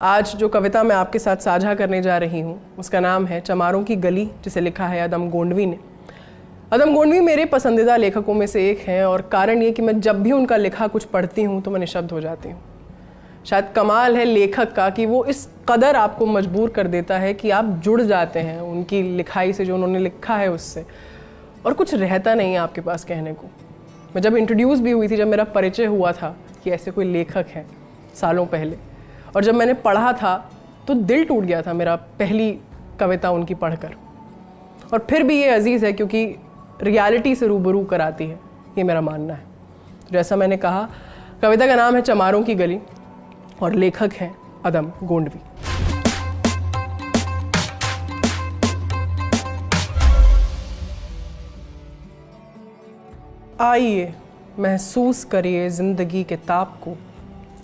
आज जो कविता मैं आपके साथ साझा करने जा रही हूँ उसका नाम है चमारों की गली, जिसे लिखा है अदम गोंडवी ने। अदम गोंडवी मेरे पसंदीदा लेखकों में से एक हैं और कारण ये कि मैं जब भी उनका लिखा कुछ पढ़ती हूँ तो मैं निशब्द हो जाती हूँ। शायद कमाल है लेखक का कि वो इस कदर आपको मजबूर कर देता है कि आप जुड़ जाते हैं उनकी लिखाई से, जो उन्होंने लिखा है उससे, और कुछ रहता नहीं है आपके पास कहने को। मैं जब इंट्रोड्यूस भी हुई थी, जब मेरा परिचय हुआ था कि ऐसे कोई लेखक हैं सालों पहले, और जब मैंने पढ़ा था तो दिल टूट गया था मेरा पहली कविता उनकी पढ़कर। और फिर भी ये अजीज़ है क्योंकि रियलिटी से रूबरू कराती है, ये मेरा मानना है। जैसा मैंने कहा, कविता का नाम है चमारों की गली और लेखक हैं अदम गोंडवी। आइए महसूस करिए जिंदगी के ताप को,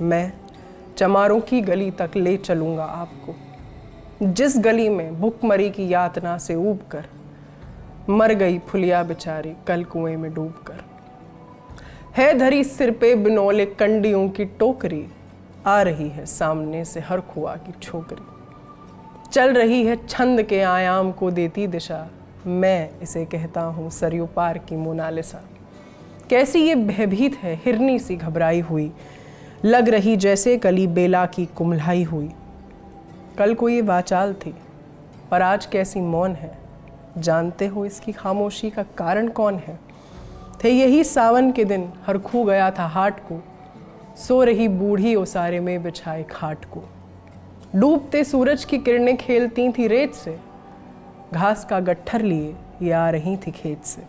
मैं चमारों की गली तक ले चलूंगा आपको। जिस गली में भुखमरी की यातना से ऊब कर मर गई फुलिया बेचारी कल कुएं में डूब कर। है धरी सिर पे बिनौले कंडियों की टोकरी, आ रही है सामने से हर खुआ की छोकरी। चल रही है छंद के आयाम को देती दिशा, मैं इसे कहता हूँ सरयू पार की मोनालिसा। कैसी ये भयभीत है हिरनी सी घबराई हुई, लग रही जैसे कली बेला की कुम्हलाई हुई। कल को ये वाचाल थी पर आज कैसी मौन है, जानते हो इसकी खामोशी का कारण कौन है। थे यही सावन के दिन हर खू गया था हाट को, सो रही बूढ़ी ओसारे में बिछाए खाट को। डूबते सूरज की किरणें खेलती थी रेत से, घास का गट्ठर लिए ये आ रही थी खेत से।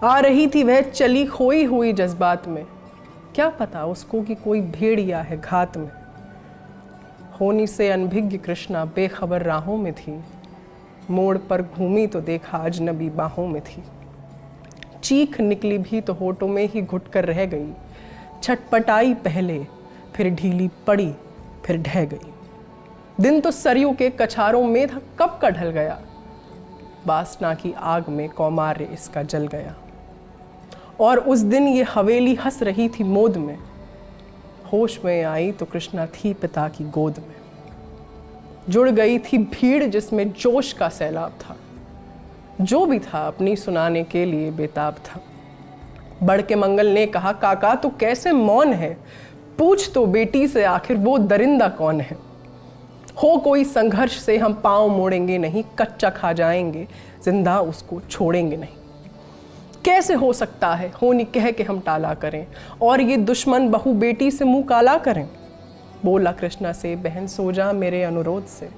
आ रही थी वह चली खोई हुई जज्बात में, क्या पता उसको कि कोई भेड़िया है घात में। होनी से अनभिज्ञ कृष्णा बेखबर राहों में थी, मोड़ पर घूमी तो देखा अजनबी बाहों में थी। चीख निकली भी तो होठों में ही घुट कर रह गई, छटपटाई पहले फिर ढीली पड़ी फिर ढह गई। दिन तो सरयू के कछारों में था कब का ढल गया, वासना की आग में कौमार्य इसका जल गया। और उस दिन ये हवेली हंस रही थी मोद में, होश में आई तो कृष्णा थी पिता की गोद में। जुड़ गई थी भीड़ जिसमें जोश का सैलाब था, जो भी था अपनी सुनाने के लिए बेताब था। बढ़ के मंगल ने कहा, काका तू कैसे मौन है, पूछ तो बेटी से आखिर वो दरिंदा कौन है। हो कोई संघर्ष से हम पांव मोड़ेंगे नहीं, कच्चा खा जाएंगे जिंदा उसको छोड़ेंगे नहीं। कैसे हो सकता है होनी कह के हम टाला करें, और ये दुश्मन बहू बेटी से मुंह काला करें। बोला कृष्णा से, बहन सो जा मेरे अनुरोध से,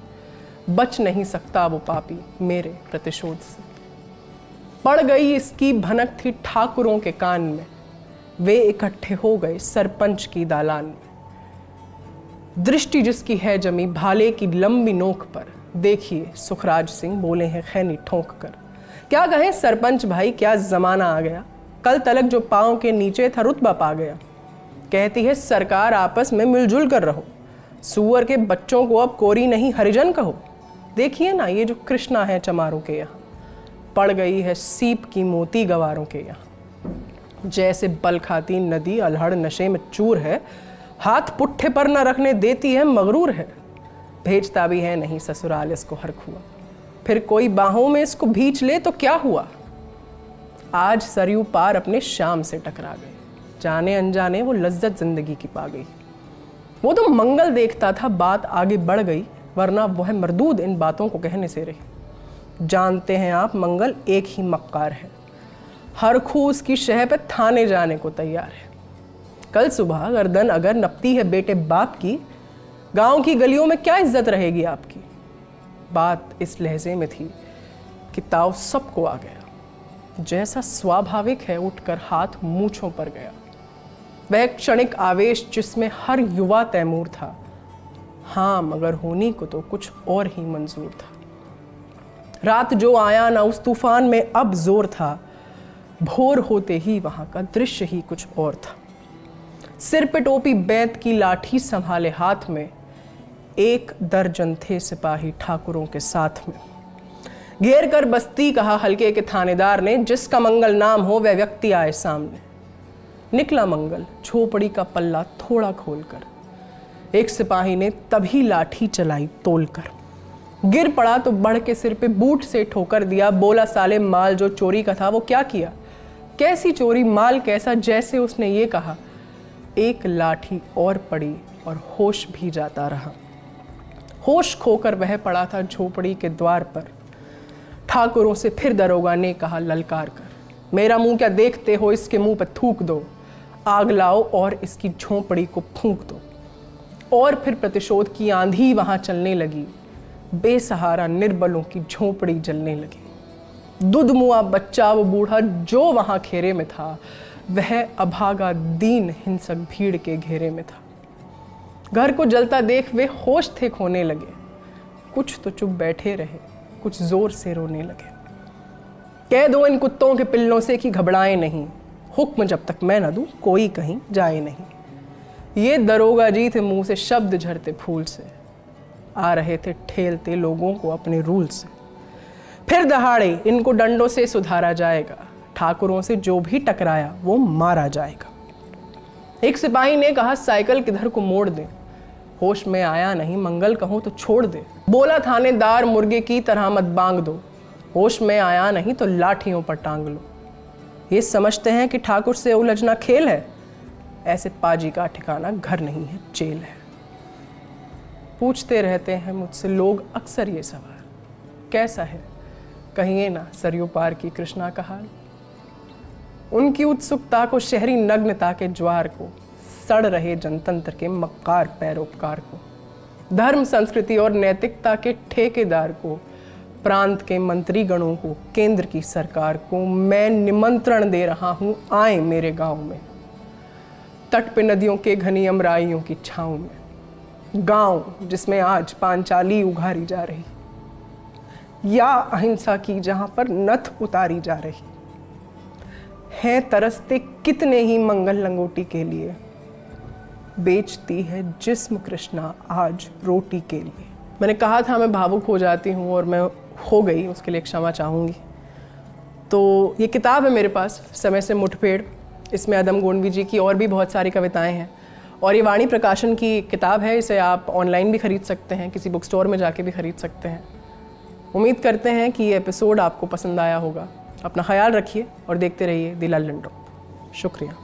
बच नहीं सकता वो पापी मेरे प्रतिशोध से। पड़ गई इसकी भनक थी ठाकुरों के कान में, वे इकट्ठे हो गए सरपंच की दालान में। दृष्टि जिसकी है जमी भाले की लंबी नोक पर, देखिए सुखराज सिंह बोले हैं खैनी ठोंक कर। क्या कहें सरपंच भाई, क्या जमाना आ गया, कल तलक जो पांव के नीचे था रुतबा पा गया। कहती है सरकार आपस में मिलजुल कर रहो, सुअर के बच्चों को अब कोरी नहीं हरिजन कहो। देखिए ना ये जो कृष्णा है चमारों के यहाँ, पड़ गई है सीप की मोती गवारों के यहाँ। जैसे बल खाती नदी अल्हड़ नशे में चूर है, हाथ पुट्ठे पर न रखने देती है मगरूर है। भेजता भी है नहीं ससुराल इसको हर खुआ, फिर कोई बाहों में इसको भींच ले तो क्या हुआ। आज सरयू पार अपने शाम से टकरा गए, जाने अनजाने वो लज्जत जिंदगी की पा गई। वो तो मंगल देखता था बात आगे बढ़ गई, वरना वह मरदूद इन बातों को कहने से रही। जानते हैं आप मंगल एक ही मक्कार है, हर खू उसकी शह पे थाने जाने को तैयार है। कल सुबह गर्दन अगर नपती है बेटे बाप की, गांव की गलियों में क्या इज्जत रहेगी आपकी। बात इस लहजे में थी कि ताव सबको आ गया, जैसा स्वाभाविक है उठकर हाथ मूंछों पर गया। वह क्षणिक आवेश जिसमें हर युवा तैमूर था, हाँ मगर होनी को तो कुछ और ही मंजूर था। रात जो आया ना उस तूफान में अब जोर था, भोर होते ही वहां का दृश्य ही कुछ और था। सिर पे टोपी बैंत की लाठी संभाले हाथ में, एक दर्जन थे सिपाही ठाकुरों के साथ में। घेर कर बस्ती कहा हल्के के थानेदार ने, जिसका मंगल नाम हो वह व्यक्ति आए सामने। निकला मंगल झोपड़ी का पल्ला थोड़ा खोलकर, एक सिपाही ने तभी लाठी चलाई तोलकर। गिर पड़ा तो बढ़ के सिर पे बूट से ठोकर दिया। बोला, साले माल जो चोरी का था वो क्या किया? कैसी चोरी, माल कैसा? जैसे उसने ये कहा, एक लाठी और पड़ी और होश भी जाता रहा। होश खोकर वह पड़ा था झोपड़ी के द्वार पर। ठाकुरों से फिर दरोगा ने कहा ललकार कर, मेरा मुंह क्या देखते हो? इसके मुंह पर थूक दो, आग लाओ और इसकी झोपड़ी को फूंक दो। और फिर प्रतिशोध की आंधी वहां चलने लगी। बेसहारा निर्बलों की झोपड़ी जलने लगी। दुधमुआ बच्चा वो बूढ़ा जो वहां घेरे में था, वह अभागा दीन हिंसक भीड़ के घेरे में था। घर को जलता देख वे होश थे खोने लगे। कुछ तो चुप बैठे रहे, कुछ जोर से रोने लगे। कह दो इन कुत्तों के पिल्लों से कि घबराए नहीं, हुक्म जब तक मैं न दूं कोई कहीं जाए नहीं। ये दरोगा जी थे मुंह से शब्द झरते फूल से, आ रहे थे ठेलते लोगों को अपने रूल से। फिर दहाड़े इनको डंडों से सुधारा जाएगा, ठाकुरों से जो भी टकराया वो मारा जाएगा। एक सिपाही ने कहा, साइकिल किधर को मोड़ दे, होश में आया नहीं, मंगल कहूं तो छोड़ दे। बोला थानेदार, मुर्गे की तरह मत बांग दो, होश में आया नहीं तो लाठियों पर टांग लो। ये समझते हैं कि ठाकुर से उलझना खेल है, ऐसे पाजी का ठिकाना घर नहीं है जेल है। पूछते रहते हैं मुझसे लोग अक्सर ये सवाल, कैसा है कहिए ना सरयू पार की कृष्णा का हाल। उनकी उत्सुकता को, शहरी नग्नता के ज्वार को, सड़ रहे जनतंत्र के मक्कार पैरोकार को, धर्म संस्कृति और नैतिकता के ठेकेदार को, प्रांत के मंत्री गणों को, केंद्र की सरकार को मैं निमंत्रण दे रहा हूं, आए मेरे गांव में। तट पे नदियों के घनी अमराइयों की छांव में, गांव जिसमें आज पांचाली उघारी जा रही, या अहिंसा की जहां पर नथ उतारी जा रही है। तरसते कितने ही मंगल लंगोटी के लिए, बेचती है जिस्म कृष्णा आज रोटी के लिए। मैंने कहा था मैं भावुक हो जाती हूँ और मैं हो गई, उसके लिए क्षमा चाहूँगी। तो ये किताब है मेरे पास, समय से मुठभेड़। इसमें अदम गोंडवी जी की और भी बहुत सारी कविताएं हैं और ये वाणी प्रकाशन की किताब है। इसे आप ऑनलाइन भी खरीद सकते हैं, किसी बुक स्टोर में जाके भी खरीद सकते हैं। उम्मीद करते हैं कि ये एपिसोड आपको पसंद आया होगा। अपना ख्याल रखिए और देखते रहिए द लल्लन ड्रॉप। शुक्रिया।